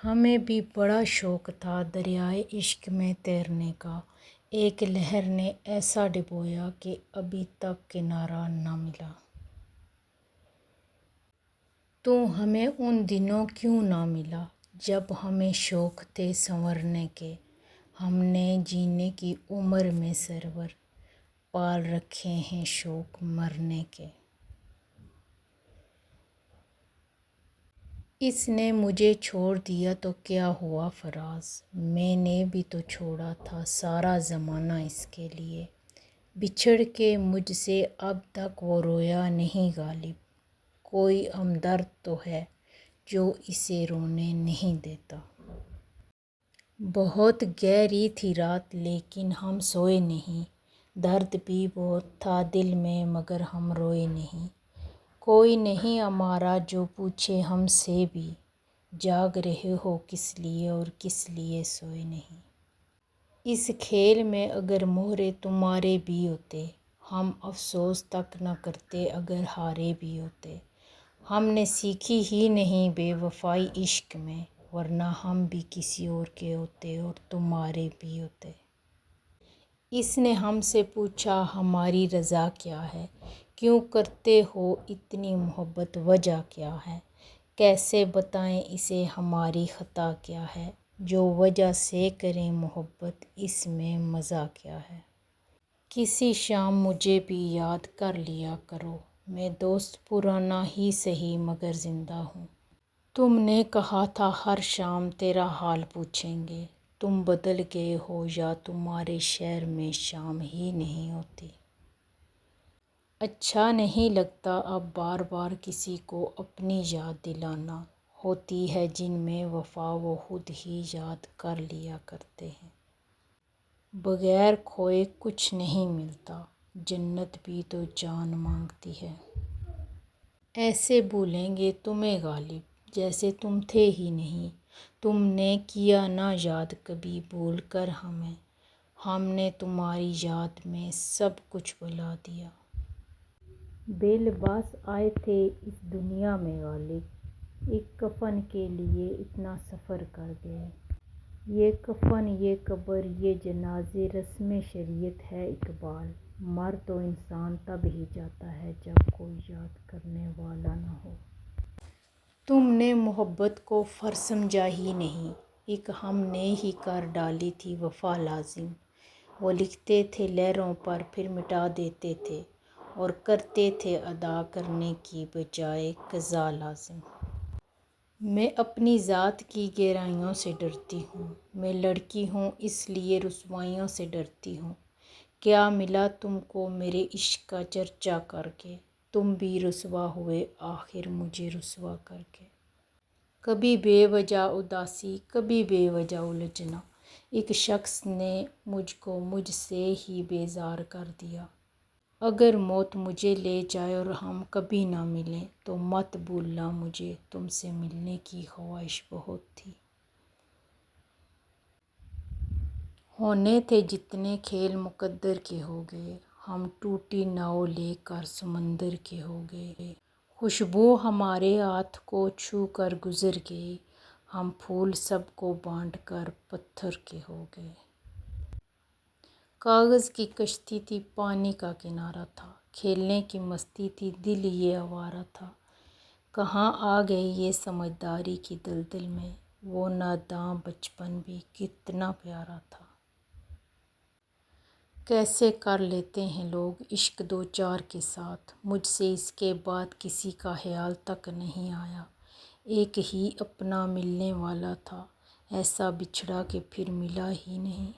ہمیں بھی بڑا شوق تھا دریائے عشق میں تیرنے کا، ایک لہر نے ایسا ڈبویا کہ ابھی تک کنارہ نہ ملا۔ تو ہمیں ان دنوں کیوں نہ ملا جب ہمیں شوق تھے سنورنے کے، ہم نے جینے کی عمر میں سرور پال رکھے ہیں شوق مرنے کے۔ اس نے مجھے چھوڑ دیا تو کیا ہوا فراز، میں نے بھی تو چھوڑا تھا سارا زمانہ اس کے لیے، بچھڑ کے مجھ سے اب تک وہ رویا نہیں غالب، کوئی ہمدرد تو ہے جو اسے رونے نہیں دیتا۔ بہت گہری تھی رات لیکن ہم سوئے نہیں، درد بھی بہت تھا دل میں مگر ہم روئے نہیں، کوئی نہیں ہمارا جو پوچھے ہم سے بھی، جاگ رہے ہو کس لیے اور کس لیے سوئے نہیں۔ اس کھیل میں اگر مہرے تمہارے بھی ہوتے، ہم افسوس تک نہ کرتے اگر ہارے بھی ہوتے، ہم نے سیکھی ہی نہیں بے وفائی عشق میں، ورنہ ہم بھی کسی اور کے ہوتے اور تمہارے بھی ہوتے۔ اس نے ہم سے پوچھا ہماری رضا کیا ہے، کیوں کرتے ہو اتنی محبت وجہ کیا ہے، کیسے بتائیں اسے ہماری خطا کیا ہے، جو وجہ سے کریں محبت اس میں مزہ کیا ہے۔ کسی شام مجھے بھی یاد کر لیا کرو، میں دوست پرانا ہی سہی مگر زندہ ہوں۔ تم نے کہا تھا ہر شام تیرا حال پوچھیں گے، تم بدل گئے ہو یا تمہارے شہر میں شام ہی نہیں ہوتی۔ اچھا نہیں لگتا اب بار بار کسی کو اپنی یاد دلانا، ہوتی ہے جن میں وفا وہ خود ہی یاد کر لیا کرتے ہیں۔ بغیر کھوئے کچھ نہیں ملتا، جنت بھی تو جان مانگتی ہے۔ ایسے بھولیں گے تمہیں غالب جیسے تم تھے ہی نہیں، تم نے کیا نہ یاد کبھی بھول کر ہمیں، ہم نے تمہاری یاد میں سب کچھ بھلا دیا۔ بے لباس آئے تھے اس دنیا میں غالب، ایک کفن کے لیے اتنا سفر کر گئے۔ یہ کفن یہ قبر یہ جنازے رسم شریعت ہے اقبال، مر تو انسان تب ہی جاتا ہے جب کوئی یاد کرنے والا نہ ہو۔ تم نے محبت کو فرض سمجھا ہی نہیں، ایک ہم نے ہی کر ڈالی تھی وفا لازم، وہ لکھتے تھے لہروں پر پھر مٹا دیتے تھے، اور کرتے تھے ادا کرنے کی بجائے قضا لازم۔ میں اپنی ذات کی گہرائیوں سے ڈرتی ہوں، میں لڑکی ہوں اس لیے رسوائیوں سے ڈرتی ہوں، کیا ملا تم کو میرے عشق کا چرچا کر کے، تم بھی رسوا ہوئے آخر مجھے رسوا کر کے۔ کبھی بے وجہ اداسی کبھی بے وجہ الجھنا، ایک شخص نے مجھ کو مجھ سے ہی بیزار کر دیا، اگر موت مجھے لے جائے اور ہم کبھی نہ ملیں تو مت بھولنا مجھے تم سے ملنے کی خواہش بہت تھی۔ ہونے تھے جتنے کھیل مقدر کے ہو گئے، ہم ٹوٹی ناؤ لے کر سمندر کے ہو گئے، خوشبو ہمارے ہاتھ کو چھو کر گزر گئی، ہم پھول سب کو بانٹ کر پتھر کے ہو گئے۔ کاغذ کی کشتی تھی پانی کا کنارہ تھا، کھیلنے کی مستی تھی دل یہ آوارہ تھا، کہاں آ گئی یہ سمجھداری کی دلدل میں، وہ ناداں بچپن بھی کتنا پیارا تھا۔ کیسے کر لیتے ہیں لوگ عشق دو چار کے ساتھ، مجھ سے اس کے بعد کسی کا خیال تک نہیں آیا، ایک ہی اپنا ملنے والا تھا، ایسا بچھڑا کہ پھر ملا ہی نہیں۔